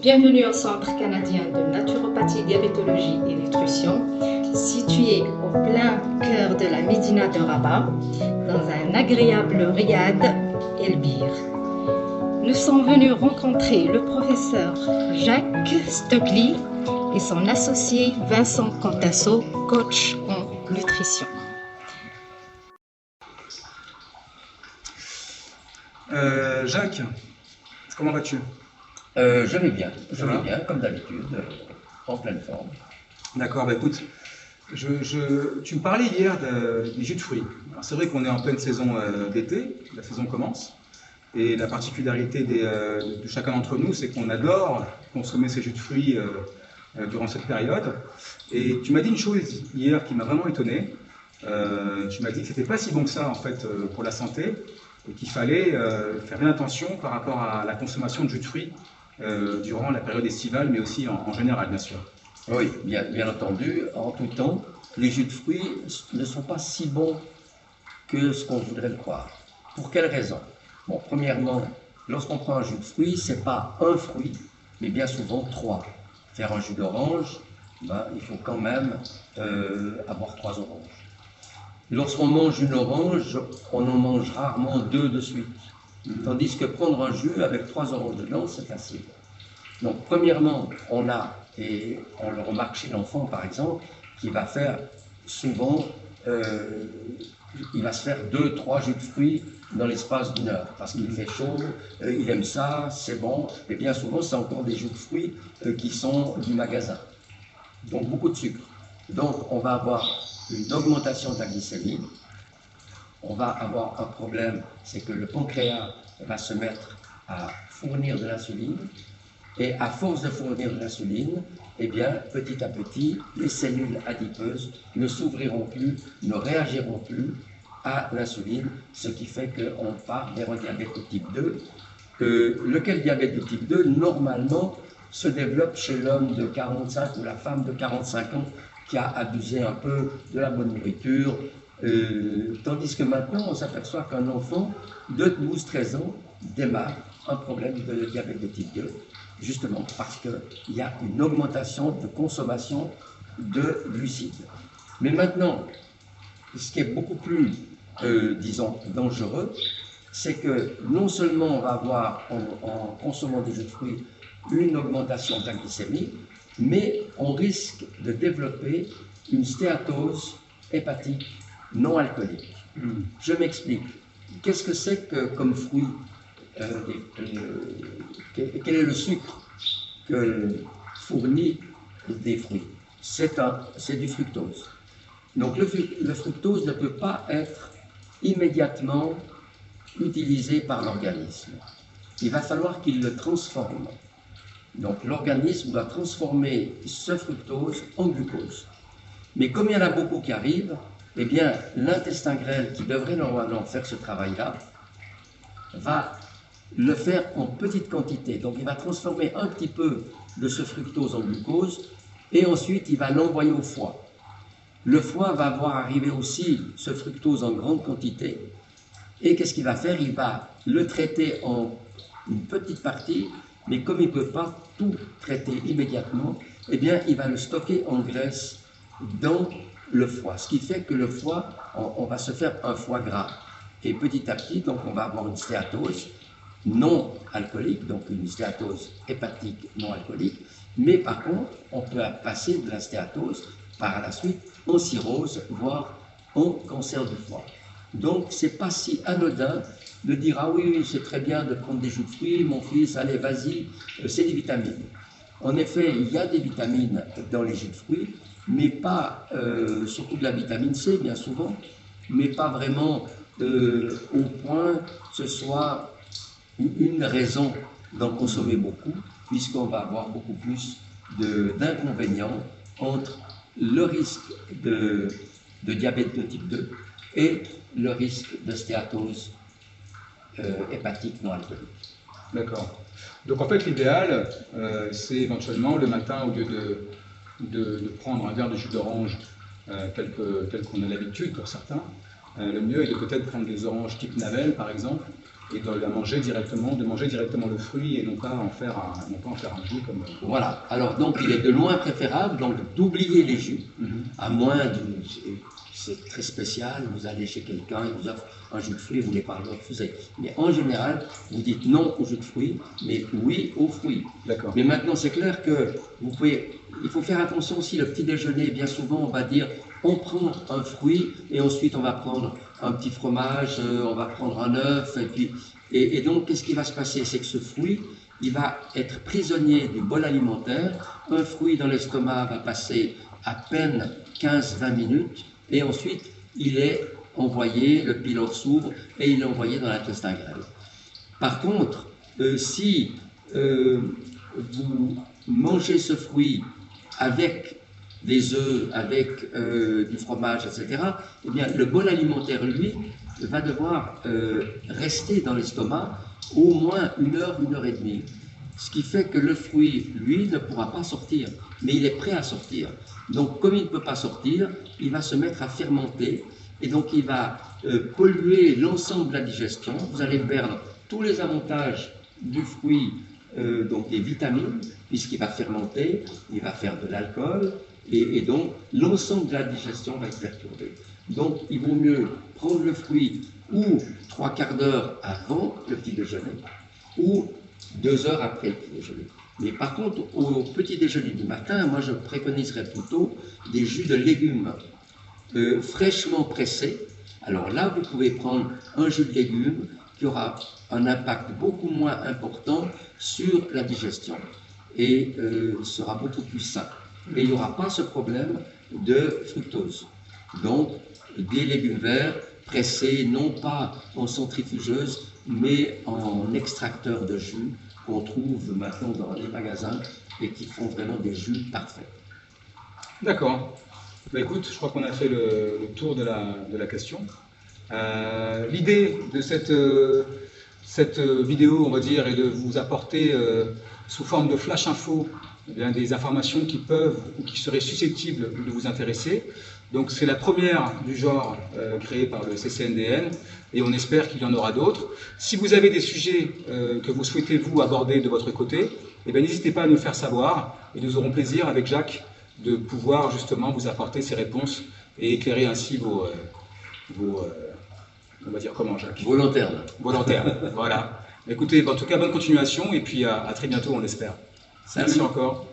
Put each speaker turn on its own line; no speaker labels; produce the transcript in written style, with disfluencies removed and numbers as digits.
Bienvenue au Centre canadien de naturopathie, diabétologie et nutrition, situé au plein cœur de la Médina de Rabat, dans un agréable riad El-Bir. Nous sommes venus rencontrer le professeur Jacques Stockley et son associé Vincent Contasso, coach en nutrition.
Jacques, comment vas-tu?
Je vais bien, comme d'habitude, en pleine forme.
D'accord, bah écoute, tu me parlais hier des jus de fruits. Alors c'est vrai qu'on est en pleine saison d'été, la saison commence, et la particularité de chacun d'entre nous, c'est qu'on adore consommer ces jus de fruits durant cette période. Et tu m'as dit une chose hier qui m'a vraiment étonné. Tu m'as dit que c'était pas si bon que ça en fait pour la santé, et qu'il fallait faire bien attention par rapport à la consommation de jus de fruits durant la période estivale, mais aussi en général, bien sûr.
Oui, bien entendu, en tout temps, les jus de fruits ne sont pas si bons que ce qu'on voudrait le croire. Pour quelle raison? Bon, premièrement, lorsqu'on prend un jus de fruits, ce n'est pas un fruit, mais bien souvent trois. Faire un jus d'orange, il faut quand même avoir 3 oranges. Lorsqu'on mange une orange, on en mange rarement 2 de suite. Tandis que prendre un jus avec 3 oranges dedans, c'est facile. Donc, premièrement, on le remarque chez l'enfant, par exemple, qui va faire souvent, il va se faire 2-3 jus de fruits dans l'espace d'une heure, parce qu'il fait chaud, il aime ça, c'est bon, et bien souvent, c'est encore des jus de fruits qui sont du magasin. Donc, beaucoup de sucre. Donc, on va avoir une augmentation de la glycémie. On va avoir un problème, c'est que le pancréas va se mettre à fournir de l'insuline, et à force de fournir de l'insuline, eh bien, petit à petit, les cellules adipeuses ne s'ouvriront plus, ne réagiront plus à l'insuline, ce qui fait qu'on part vers un diabète de type 2, lequel diabète de type 2, normalement, se développe chez l'homme de 45 ou la femme de 45 ans qui a abusé un peu de la bonne nourriture, tandis que maintenant, on s'aperçoit qu'un enfant de 12-13 ans démarre un problème de diabète de type 2, justement parce qu'il y a une augmentation de consommation de glucides. Mais maintenant, ce qui est beaucoup plus, disons, dangereux, c'est que non seulement on va avoir, en consommant des jus de fruits, une augmentation de la glycémie, mais on risque de développer une stéatose hépatique non alcoolique. Je m'explique. Qu'est-ce que c'est que comme fruit quel est le sucre que fournit des fruits? C'est du fructose. Donc le fructose ne peut pas être immédiatement utilisé par l'organisme. Il va falloir qu'il le transforme. Donc l'organisme doit transformer ce fructose en glucose. Mais comme il y en a beaucoup qui arrivent, eh bien l'intestin grêle, qui devrait normalement faire ce travail-là, va le faire en petite quantité. Donc il va transformer un petit peu de ce fructose en glucose et ensuite il va l'envoyer au foie. Le foie va voir arriver aussi ce fructose en grande quantité et qu'est-ce qu'il va faire? Il va le traiter en une petite partie, mais comme il ne peut pas tout traiter immédiatement, eh bien il va le stocker en graisse dans le foie. Ce qui fait que le foie, on va se faire un foie gras. Et petit à petit, donc on va avoir une stéatose non alcoolique, donc une stéatose hépatique non alcoolique, mais par contre, on peut passer de la stéatose par la suite en cirrhose, voire en cancer du foie. Donc, c'est pas si anodin de dire « Ah oui, c'est très bien de prendre des jus de fruits, mon fils, allez, vas-y, c'est des vitamines ». En effet, il y a des vitamines dans les jus de fruits, mais pas, surtout de la vitamine C, bien souvent, mais pas vraiment au point que ce soit une raison d'en consommer beaucoup, puisqu'on va avoir beaucoup plus d'inconvénients entre le risque de diabète de type 2 et le risque de stéatose hépatique non alcoolique.
D'accord. Donc en fait, l'idéal, c'est éventuellement le matin, au lieu de prendre un verre de jus d'orange tel qu'on a l'habitude pour certains, le mieux est de peut-être prendre des oranges type Navel, par exemple, et de la manger directement, le fruit et non pas en faire un jus comme.
Voilà. Alors donc il est de loin préférable donc d'oublier les jus, à moins de c'est très spécial, vous allez chez quelqu'un, il vous offre un jus de fruits, vous ne voulez pas le refuser. Mais en général, vous dites non au jus de fruits, mais oui aux fruits.
D'accord.
Mais maintenant, c'est clair que il faut faire attention aussi, le petit déjeuner, bien souvent, on va dire, on prend un fruit et ensuite on va prendre un petit fromage, on va prendre un œuf, et donc, qu'est-ce qui va se passer? C'est que ce fruit, il va être prisonnier du bol alimentaire. Un fruit dans l'estomac va passer à peine 15-20 minutes, et ensuite, il est envoyé, le pylore s'ouvre et il est envoyé dans l'intestin grêle. Par contre, si vous mangez ce fruit avec des œufs, avec du fromage, etc., eh bien, le bol alimentaire, lui, va devoir rester dans l'estomac au moins 1 heure, 1 heure et demie. Ce qui fait que le fruit, lui, ne pourra pas sortir, mais il est prêt à sortir. Donc, comme il ne peut pas sortir, il va se mettre à fermenter, et donc il va polluer l'ensemble de la digestion. Vous allez perdre tous les avantages du fruit, donc les vitamines, puisqu'il va fermenter, il va faire de l'alcool, et donc l'ensemble de la digestion va être perturbé. Donc, il vaut mieux prendre le fruit ou 3/4 d'heure avant le petit déjeuner, ou 2 heures après le petit déjeuner. Mais par contre, au petit déjeuner du matin, moi je préconiserais plutôt des jus de légumes fraîchement pressés. Alors là, vous pouvez prendre un jus de légumes qui aura un impact beaucoup moins important sur la digestion et sera beaucoup plus sain. Et il n'y aura pas ce problème de fructose. Donc, des légumes verts pressés, non pas en centrifugeuse, mais en extracteur de jus qu'on trouve maintenant dans les magasins et qui font vraiment des jus parfaits.
D'accord. Bah écoute, je crois qu'on a fait le tour de la question. L'idée de cette vidéo, on va dire, est de vous apporter sous forme de flash info des informations qui peuvent ou qui seraient susceptibles de vous intéresser. Donc c'est la première du genre créée par le CCNDN et on espère qu'il y en aura d'autres. Si vous avez des sujets que vous souhaitez vous aborder de votre côté, eh bien, n'hésitez pas à nous le faire savoir et nous aurons plaisir avec Jacques de pouvoir justement vous apporter ces réponses et éclairer ainsi vos on va dire comment, Jacques?
Vos lanternes.
Vos lanternes, voilà. Écoutez, en tout cas, bonne continuation et puis à très bientôt, on l'espère. Merci encore.